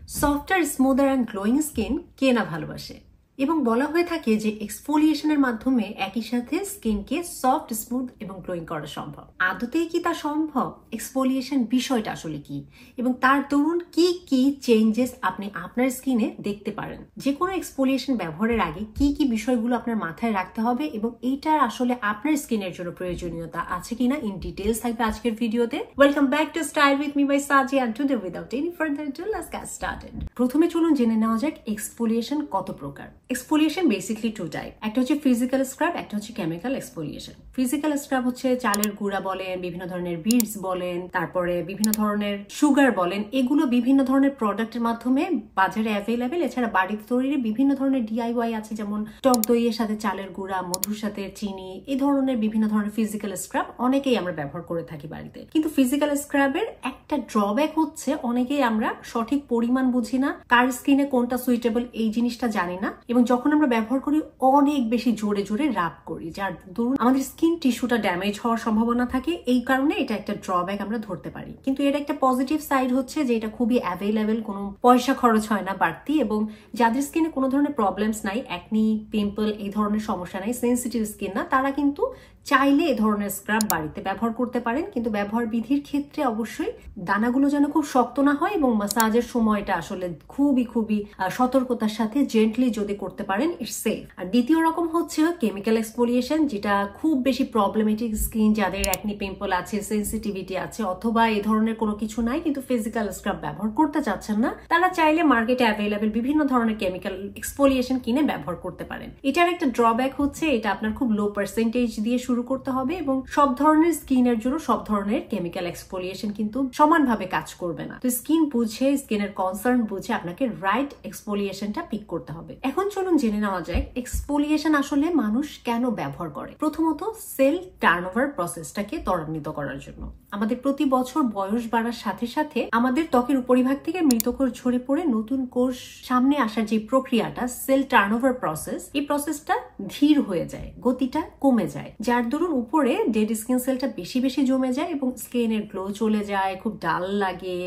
Softer, smoother and glowing skin কে না ভালোবাসে, এবং বলা হয়ে থাকে যে এক্সফোলিয়েশনের মাধ্যমে একই সাথে স্কিনকে সফট, স্মুথ এবং গ্লোয়িং করা সম্ভব। আদতেই কি তা সম্ভব? এক্সফোলিয়েশন বিষয়টা আসলে কি এবং তার দরুন কি কি চেঞ্জেস আপনি আপনার স্কিনে দেখতে পারেন? যে কোনো এক্সফোলিয়েশন ব্যবহারের আগে কি কি বিষয়গুলো আপনার মাথায় রাখতে হবে এবং এইটার আসলে আপনার স্কিনের জন্য প্রয়োজনীয়তা আছে কিনা ইন ডিটেইলস থাকবে আজকের ভিডিওতে। Welcome back to style with me by Saji, and today without any further ado let's get started. প্রথমে চলুন জেনে নেওয়া যাক এক্সফোলিয়েশন কত প্রকার। এক্সফোলিয়েশন বেসিকলি টু টাইপ, একটা হচ্ছে ফিজিক্যাল স্ক্রাব, একটা হচ্ছে কেমিক্যাল এক্সফোলিয়েশন। ফিজিক্যাল স্ক্রাব হচ্ছে চালের গুঁড়া বলেন, বিভিন্ন ধরনের বিডস বলেন, তারপরে বিভিন্ন ধরনের সুগার বলেন, এগুলো বিভিন্ন ধরনের প্রোডাক্টের মাধ্যমে বাজারে অ্যাভেলেবেল। এছাড়া বাড়িতে তৈরি বিভিন্ন ধরনের ডিআইওয়াই আছে, যেমন টক দইয়ের সাথে চালের গুঁড়া, মধুর সাথে চিনি, এই ধরনের বিভিন্ন ধরনের ফিজিক্যাল স্ক্রাব অনেকেই আমরা ব্যবহার করে থাকি বাড়িতে। কিন্তু ফিজিক্যাল স্ক্রাবের একটা ড্রব্যাক হচ্ছে অনেকেই আমরা সঠিক পরিমাণ বুঝি না, কার স্কিনে কোনটা সুইটেবল এই জিনিসটা জানি না, এবং যখন আমরা ব্যবহার করি অনেক বেশি জোরে জোরে রাব করি, যার দরুন আমাদের স্কিন টিস্যুটা ড্যামেজ হওয়ার সম্ভাবনা থাকে। এই কারণে এটা একটা ড্রব্যাক আমরা ধরতে পারি। কিন্তু এর একটা পজিটিভ সাইড হচ্ছে যে এটা খুবই অ্যাভেলেবেল, কোনো পয়সা খরচ হয় না বাড়তি, এবং যাদের স্কিনে কোনো ধরনের প্রবলেমস নাই, একনি, পিম্পল এই ধরনের সমস্যা নাই, সেন্সিটিভ স্কিন না, তারা কিন্তু চাইলে এ ধরনের স্ক্রাব বাড়িতে ব্যবহার করতে পারেন। কিন্তু ব্যবহার বিধির ক্ষেত্রে অবশ্যই দানাগুলো যেন খুব শক্ত না হয় এবং মাসাজের সময়টা আসলে খুবই সতর্কতার সাথে জেন্টলি যদি করতে পারেন ইটস সেফ। আর দ্বিতীয় রকম হচ্ছে কেমিক্যাল এক্সফোলিয়েশন, যেটা খুব বেশি প্রবলেমেটিক স্কিন, যাদের একনি, পিম্পল আছে, সেন্সিটিভিটি আছে, অথবা এই ধরনের কোনো কিছু নাই কিন্তু ফিজিক্যাল স্ক্রাব ব্যবহার করতে চাচ্ছেন না, তারা চাইলে মার্কেটে অ্যাভেলেবেল বিভিন্ন ধরনের কেমিক্যাল এক্সফোলিয়েশন কিনে ব্যবহার করতে পারেন। এটার একটা ড্রব্যাক হচ্ছে এটা আপনার খুব লো পার্সেন্টেজ দিয়ে শুরু করতে হবে, এবং সব ধরনের স্কিনের জন্য সব ধরনের কেমিক্যাল এক্সফোলিয়েশন কিন্তু সমানভাবে কাজ করবে না। তো স্কিন বুঝে, স্কিনের কনসার্ন বুঝে আপনাকে রাইট এক্সফোলিয়েশনটা পিক করতে হবে। এখন চলুন জেনে নেওয়া যায় এক্সফোলিয়েশন আসলে মানুষ কেন ব্যবহার করে। প্রথমত, সেল টার্নওভার প্রসেসটাকে ত্বরান্বিত করার জন্য। আমাদের প্রতি বছর বয়স বাড়ার সাথে সাথে আমাদের ত্বকের উপরিভাগ থেকে মৃত কোষ ঝরে পড়ে নতুন কোষ সামনে আসার যে প্রক্রিয়াটা, সেল টার্নওভার প্রসেস, এই প্রসেসটা ধীর হয়ে যায়, গতিটা কমে যায়, যার দরুন উপরে ডেড স্কিন সেলটা বেশি জমে যায় এবং স্কিনের গ্লো চলে যায়, খুব ডাল লাগে,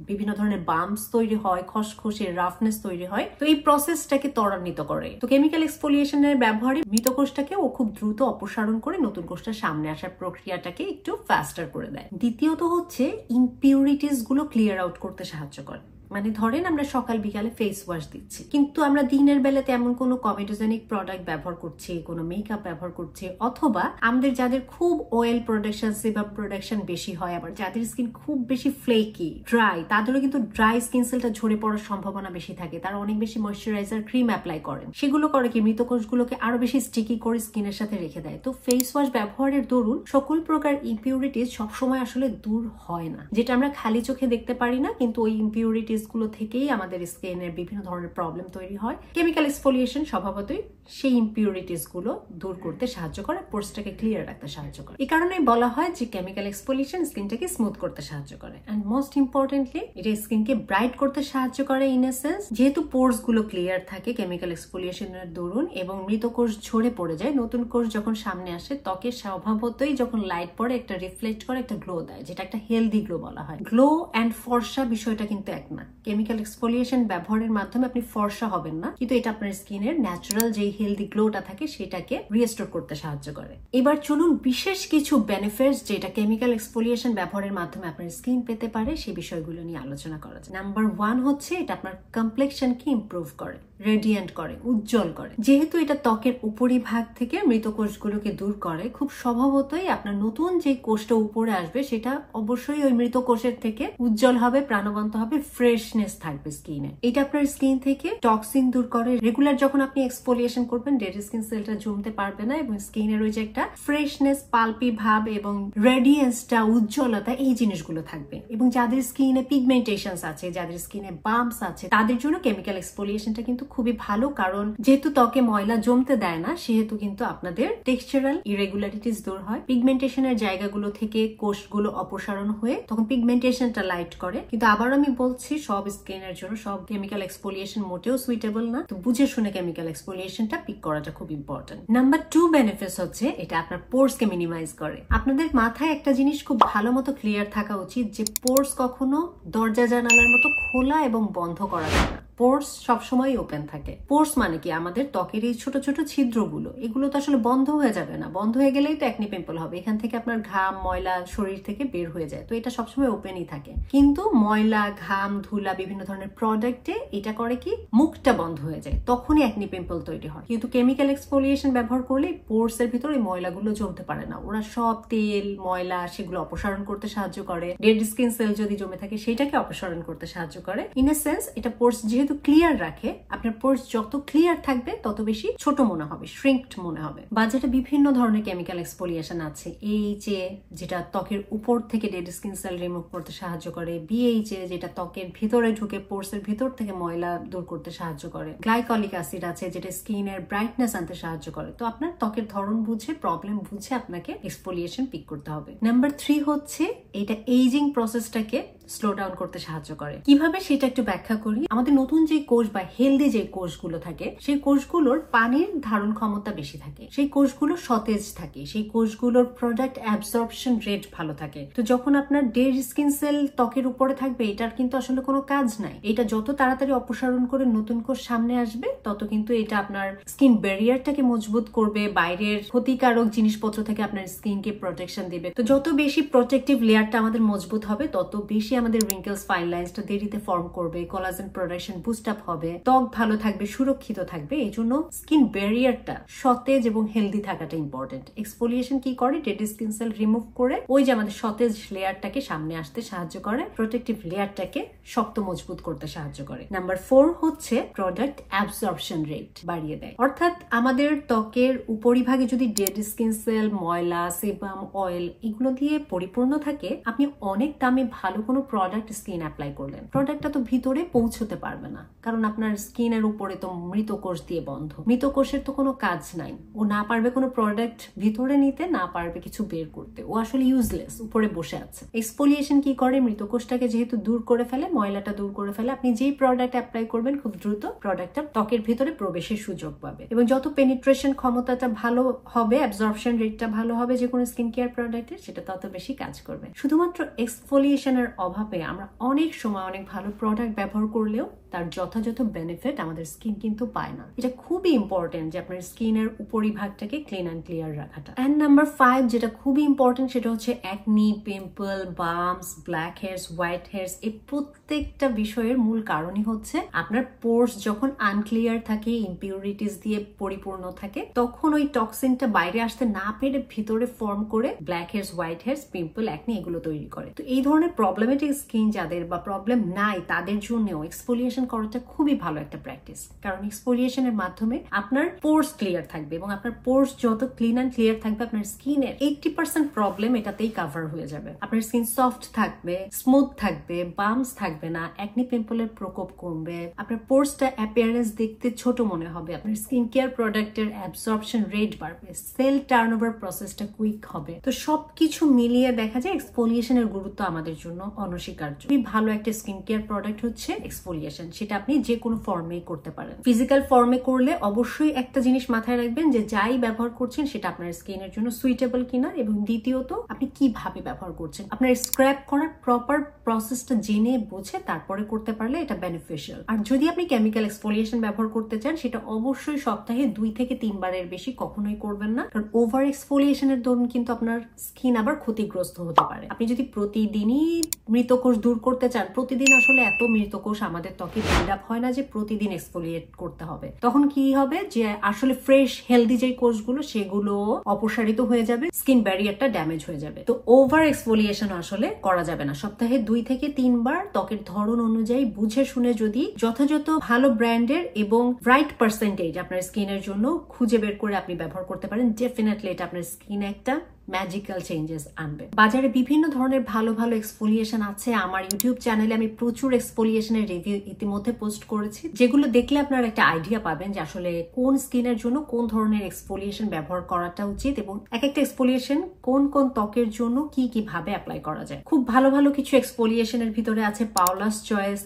বিভিন্ন ধরনের বাম্পস তৈরি হয়, খসখসে রাফনেস তৈরি হয়। তো এই প্রসেসটাকে ত্বরান্বিত করে। তো কেমিক্যাল এক্সফোলিয়েশনের ব্যবহারে মৃত কোষটাকে ও খুব দ্রুত অপসারণ করে নতুন কোষটা সামনে আসার প্রক্রিয়াটাকে একটু ফাস্টার করে দেয়। দ্বিতীয়ত হচ্ছে ইমপিউরিটিস গুলো ক্লিয়ার আউট করতে সাহায্য করে। মানে ধরেন আমরা সকাল বিকালে ফেস ওয়াশ দিচ্ছি, কিন্তু আমরা দিনের বেলাতে এমন কোনো কমেডোজেনিক প্রোডাক্ট ব্যবহার করছি, কোনো মেকআপ ব্যবহার করছি, অথবা আমাদের যাদের খুব অয়েল প্রোডাকশন, সেবাম প্রোডাকশন বেশি হয়, আবার যাদের স্কিন খুব বেশি ফ্লেকি, ড্রাই, তাদেরও কিন্তু ড্রাই স্কিন সেলটা ঝরে পড়ার সম্ভাবনা বেশি থাকে। তারা অনেক বেশি ময়শ্চারাইজার ক্রিম অ্যাপ্লাই করেন, সেগুলো করে কি মৃত কোষগুলোকে আরো বেশি স্টিকি করে স্কিনের সাথে রেখে দেয়। তো ফেস ওয়াশ ব্যবহারের দরুন সকল প্রকার ইমপিউরিটিস সবসময় আসলে দূর হয় না, যেটা আমরা খালি চোখে দেখতে পারি না, কিন্তু ওই ইমপিউরিটিস গুলো থেকেই আমাদের স্কিনের বিভিন্ন ধরনের প্রবলেম তৈরি হয়। কেমিক্যাল এক্সফোলিয়েশন স্বভাবতই সেই ইমপিউরিটিস গুলো দূর করতে সাহায্য করে, পোর্সটাকে ক্লিয়ার রাখতে সাহায্য করে। এই কারণেই বলা হয় যে কেমিক্যাল এক্সফোলিয়েশন স্কিনটাকে স্মুথ করতে সাহায্য করে, এন্ড মোস্ট ইম্পর্টেন্টলি এটা স্কিনকে ব্রাইট করতে সাহায্য করে। ইন এ সেন্স, যেহেতু পোর্স গুলো ক্লিয়ার থাকে কেমিক্যাল এক্সফোলিয়েশনের দরুন এবং মৃত কোষ ঝরে পড়ে যায়, নতুন কোষ যখন সামনে আসে ত্বকের স্বভাবতই যখন লাইট পড়ে একটা রিফ্লেক্ট করে, একটা গ্লো দেয়, যেটা একটা হেলদি গ্লো বলা হয়। গ্লো এন্ড ফর্সা বিষয়টা কিন্তু এক না। কেমিক্যাল এক্সফোলিয়েশন ব্যবহারের মাধ্যমে আপনি ফর্সা হবেন না, কিন্তু এটা আপনার স্কিনের ন্যাচারাল যে হেলদি গ্লোটা থাকে সেটাকে রিস্টোর করতে সাহায্য করে। এবার চলুন বিশেষ কিছু বেনিফিটস যেটা কেমিক্যাল এক্সফোলিয়েশন ব্যবহারের মাধ্যমে আপনার স্কিন পেতে পারে সেই বিষয়গুলো নিয়ে আলোচনা করা যায়। নাম্বার 1 হচ্ছে এটা আপনার কমপ্লেক্সনকে ইমপ্রুভ করে, রেডিয়েন্ট করে, উজ্জ্বল করে। যেহেতু এটা ত্বকের উপরিভাগ থেকে মৃত কোষগুলোকে দূর করে, খুব স্বভাবতই আপনার নতুন যে কোষটা উপরে আসবে সেটা অবশ্যই ওই মৃত কোষের থেকে উজ্জ্বল হবে, প্রাণবন্ত হবে, ফ্রেশনেস থাকবে স্কিনে। এটা আপনার স্কিন থেকে টক্সিন দূর করে। রেগুলার যখন আপনি এক্সফোলিয়েশন করবেন ডেড স্কিন সেলটা জমতে পারবে না এবং স্কিনের ওই যে একটা ফ্রেশনেস, পাল্পি ভাব এবং রেডিয়েন্সটা, উজ্জ্বলতা, এই জিনিসগুলো থাকবে। এবং যাদের স্কিনে পিগমেন্টেশনস আছে, যাদের স্কিনে বাম্পস আছে, তাদের জন্য কেমিক্যাল এক্সফোলিয়েশনটা কিন্তু খুবই ভালো, কারণ যেহেতু ত্বকে ময়লা জমতে দেয় না সেহেতু কিন্তু আপনাদের টেক্সচারাল ইরেগুলারিটিস দূর হয়, পিগমেন্টেশনের জায়গাগুলো থেকে কোষগুলো অপসারণ হয়ে তখন পিগমেন্টেশনটা লাইট করে। কিন্তু আবার আমি বলছি, সব স্কিনের জন্য সব কেমিক্যাল এক্সফোলিয়েশন মোটেও সুইটেবল না, তো বুঝে শুনে কেমিক্যাল এক্সফোলিয়েশনটা পিক করাটা খুব ইম্পর্টেন্ট। নাম্বার 2 বেনিফিটস হচ্ছে এটা আপনার পোর্স কে মিনিমাইজ করে। আপনাদের মাথায় একটা জিনিস খুব ভালো মতো ক্লিয়ার থাকা উচিত যে পোর্স কখনো দরজা জানালার মতো খোলা এবং বন্ধ করা যায় না। পোর্স সবসময় ওপেন থাকে। পোর্স মানে কি, আমাদের ত্বকের এই ছোট ছোট ছিদ্রগুলো, এগুলো তো আসলে বন্ধ হয়ে যাবে না, বন্ধ হয়ে গেলেই তো একনি পিম্পল হবে। এখান থেকে আপনার ঘাম ময়লা শরীর থেকে বের হয়ে যায়, তো এটা সবসময় ওপেনই থাকে। কিন্তু ময়লা ঘাম ধুলা বিভিন্ন ধরনের প্রোডাক্টে এটা করে কি, মুখটা বন্ধ হয়ে যায়, তখনই একনি পিম্পল তৈরি হয়। কিন্তু কেমিক্যাল এক্সফোলিয়েশন ব্যবহার করলে পোর্স এর ভিতরে এই ময়লাগুলো জমতে পারে না, ওরা সব তেল ময়লা সেগুলো অপসারণ করতে সাহায্য করে। ডেড স্কিন সেল যদি জমে থাকে সেটাকে অপসারণ করতে সাহায্য করে। ইন এ সেন্স এটা পোর্স যেহেতু ক্লিয়ার রাখে, আপনার পোর্স যত ক্লিয়ার থাকবে তত বেশি ছোট মনে হবে, শ্রিঙ্কড মনে হবে। বাজেটে বিভিন্ন ধরনের কেমিক্যাল এক্সফোলিয়েশন আছে। এইচএ যেটা ত্বকের উপর থেকে ডেড স্কিন সেল রিমুভ করতে সাহায্য করে, বিএইচএ যেটা ত্বকের ভিতরে ঢুকে পোর্সের ভিতর থেকে ময়লা দূর করতে সাহায্য করে, গ্লাইকলিক অ্যাসিড আছে যেটা স্কিনের ব্রাইটনেস আনতে সাহায্য করে। তো আপনার ত্বকের ধরন বুঝে, প্রবলেম বুঝে আপনাকে এক্সফোলিয়েশন পিক করতে হবে। নাম্বার 3 হচ্ছে এটা এইজিং প্রসেসটাকে স্লো ডাউন করতে সাহায্য করে। কিভাবে সেটা একটু ব্যাখ্যা করি। আমাদের নতুন যে কোষ বা হেলদি যে কোষগুলো থাকে, সেই কোষগুলোর পানির ধারণ ক্ষমতা বেশি থাকে, সেই কোষগুলো সতেজ থাকে, সেই কোষগুলোর প্রোডাক্ট অ্যাবজর্পশন রেট ভালো থাকে। তো যখন আপনার ডেড স্কিন সেল ত্বকের উপরে থাকবে, এটার কিন্তু আসলে কোনো কাজ নাই। এটা যত তাড়াতাড়ি অপসারণ করে নতুন কোষ সামনে আসবে, তত কিন্তু এটা আপনার স্কিন ব্যারিয়ারটাকে মজবুত করবে, বাইরের ক্ষতিকারক জিনিসপত্র থেকে আপনার স্কিনকে প্রোটেকশন দিবে। তো যত বেশি প্রোটেক্টিভ লেয়ারটা আমাদের মজবুত হবে, তত বেশি আমাদের রিঙ্কেলস ফাইন লাইন্সটা দেরিতে ফর্ম করবে, কোলাজেন প্রোডাকশন বুস্ট আপ হবে, ত্বক ভালো থাকবে, সুরক্ষিত থাকবে। এই জন্য স্কিন ব্যারিয়ারটা সতেজ এবং হেলদি থাকাটা ইম্পর্টেন্ট। এক্সফোলিয়েশন কি করে, ডেড স্কিন সেল রিমুভ করে ওই যে আমাদের সতেজ লেয়ারটাকে সামনে আসতে সাহায্য করে, প্রোটেক্টিভ লেয়ারটাকে শক্ত মজবুত করতে সাহায্য করে। নাম্বার 4 হচ্ছে প্রোডাক্ট অ্যাবজর্পশন রেট বাড়িয়ে দেয়। অর্থাৎ আমাদের ত্বকের উপরিভাগে যদি ডেড স্কিন সেল, ময়লা, সেবাম, অয়েল এগুলো দিয়ে পরিপূর্ণ থাকে, আপনি অনেক দামে ভালো কোনো প্রোডাক্ট স্কিন অ্যাপ্লাই করলেন, প্রোডাক্টটা তো ভিতরে পৌঁছতে পারবে না, কারণ আপনার স্কিনের উপরে তো মৃত কোষ দিয়ে বন্ধ। মৃত কোষের তো কোনো কাজ নাই, ও না পারবে কোনো প্রোডাক্ট ভিতরে নিতে, না পারবে কিছু বের করতে, ও আসলে ইউজলেস, উপরে বসে আছে। এক্সফোলিয়েশন কি করে, মৃত কোষটাকে যেহেতু দূর করে ফেলে, ময়লাটা দূর করে ফেলে, আপনি যেই প্রোডাক্ট অ্যাপ্লাই করবেন খুব দ্রুত প্রোডাক্টটা ত্বকের ভিতরে প্রবেশের সুযোগ পাবে, এবং যত পেনিট্রেশন ক্ষমতাটা ভালো হবে, অ্যাবজর্পশন রেটটা ভালো হবে যে কোনো স্কিন কেয়ার প্রোডাক্টের, সেটা তত বেশি কাজ করবে। শুধুমাত্র এক্সফোলিয়েশনের অভাবে আমরা অনেক সময় অনেক ভালো প্রোডাক্ট ব্যবহার করলেও তার যথাযথ বেনিফিট আমাদের স্কিন কিন্তু পায় না। এটা খুবই ইম্পর্টেন্ট যে আপনার স্কিনের উপরিভাগটাকে ক্লিন অ্যান্ড ক্লিয়ার রাখাটা। এন্ড নাম্বার 5 যেটা খুবই ইম্পর্টেন্ট, সেটা হচ্ছে acne, pimple, bumps, black hairs, white hairs, এই প্রত্যেকটা বিষয়ের মূল কারণই হচ্ছে আপনার পোর্স যখন আনক্লিয়ার থাকে, ইম্পিউরিটিস দিয়ে পরিপূর্ণ থাকে, তখন ওই টক্সিনটা বাইরে আসতে না পেরে ভিতরে ফর্ম করে black hairs, white hairs, pimple, acne এগুলো তৈরি করে। তো এই ধরনের প্রবলেমেটিক স্কিন যাদের বা প্রবলেম নাই, তাদের জন্যও এক্সফোলিয়েশন করাটা খুবই ভালো একটা প্র্যাকটিস, কারণ এক্সফোলিয়েশনের মাধ্যমে আপনার পোর্স ক্লিয়ার থাকবে, এবং আপনার পোর্স যত ক্লিন অ্যান্ড ক্লিয়ার থাকবে, আপনার স্কিনের 80% প্রবলেম এটাতেই কভার হয়ে যাবে। আপনার স্কিন সফট থাকবে, স্মুথ থাকবে, বাম্পস থাকবে না, অ্যাকনি পিম্পলের প্রকোপ কমবে, আপনার পোর্সটা অ্যাপিয়ারেন্স দেখতে ছোট মনে হবে, আপনার স্কিন কেয়ার প্রোডাক্টের অ্যাবজর্পশন রেট বাড়বে, সেল টার্নওভার প্রসেসটা কুইক হবে। তো সবকিছু মিলিয়ে দেখা যায় এক্সফোলিয়েশনের গুরুত্ব আমাদের জন্য অনস্বীকার্য। খুবই ভালো একটা স্কিন কেয়ার প্রোডাক্ট হচ্ছে এক্সফোলিয়েশন। সেটা আপনি যে কোনো ফর্মে করতে পারেন। ফিজিক্যাল ফর্মে করলে অবশ্যই একটা জিনিস মাথায় রাখবেন যে যাই ব্যবহার করছেন সেটা আপনার স্কিনের জন্য সুইটেবল কিনা, এবং দ্বিতীয়ত আপনি কিভাবে ব্যবহার করছেন, আপনার স্ক্র্যাপ করার প্রপার প্রসেসটা জেনে বুঝে তারপরে করতে পারলে এটা বেনিফিশিয়াল। আর যদি আপনি কেমিক্যাল এক্সফোলিয়েশন ব্যবহার করতে চান, সেটা অবশ্যই সপ্তাহে 2 থেকে 3 বারের বেশি কখনোই করবেন না, কারণ ওভার এক্সফোলিয়েশনের দরুন কিন্তু আপনার স্কিন আবার ক্ষতিগ্রস্ত হতে পারে। আপনি যদি প্রতিদিনই মৃতকোষ দূর করতে চান, প্রতিদিন আসলে এত মৃতকোষ আমাদের ত্বকে বিল্ড আপ হয় না যে প্রতিদিন এক্সফোলিয়েট করতে হবে। তখন কি হবে যে আসলে ফ্রেশ হেলদি যে কোষগুলো সেগুলো অপসারিত হয়ে যাবে, স্কিন ব্যারিয়ারটা ড্যামেজ হয়ে যাবে। তো ওভার এক্সফোলিয়েশন আসলে করা যাবে না। সপ্তাহে 2 থেকে 3 বার ত্বকের ধরন অনুযায়ী বুঝে শুনে যদি যথাযথ ভালো ব্র্যান্ডের এবং রাইট পার্সেন্টেজ আপনার স্কিনের জন্য খুঁজে বের করে আপনি ব্যবহার করতে পারেন, ডেফিনেটলি এটা আপনার স্কিনে একটা ম্যাজিক্যাল চেঞ্জেস আনবে। বাজারে বিভিন্ন ধরনের ভালো ভালো এক্সফোলিয়েশন আছে। আমার ইউটিউব চ্যানেলে আমি প্রচুর এক্সফোলিয়েশনের রিভিউ ইতিমধ্যে পোস্ট করেছি, যেগুলো দেখলে আপনারা একটা আইডিয়া পাবেন যে আসলে কোন স্কিনের জন্য কোন ধরনের এক্সফোলিয়েশন ব্যবহার করাটা উচিত এবং এক একটা এক্সফোলিয়েশন কোন কোন ত্বকের জন্য কি কিভাবে অ্যাপ্লাই করা যায়। খুব ভালো ভালো কিছু এক্সফোলিয়েশনের ভিতরে আছে পাওলাস চয়েস,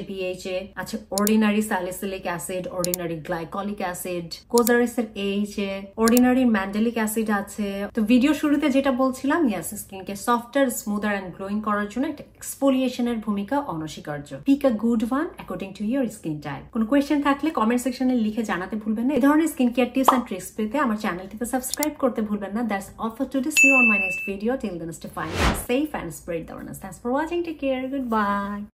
BHA, আছে Ordinary salicylic acid, Ordinary glycolic acid, কোজারিসের HA, অর্ডিনারি ম্যান্ডেলিক অ্যাসিড আছে। তো ভিডিও শুরুতে যেটা বলছিলাম, ইয়াস, স্কিনকে সফটার, স্মুদার এন্ড গ্লোয়িং করার জন্য একটা এক্সফোলিয়েশনের ভূমিকা অনস্বীকার্য। Pick a good one according to your skin type. কোনো কোয়েশ্চেন থাকলে কমেন্ট সেকশনে লিখে জানাতে ভুলবেন না। এই ধরনের skin care tips and tricks পেতে আমার চ্যানেলটিতে সাবস্ক্রাইব করতে ভুলবেন না। That's all for today. See you on my next video. Till then, stay fine, safe and spread the awareness. Thanks for watching. Take care. Goodbye.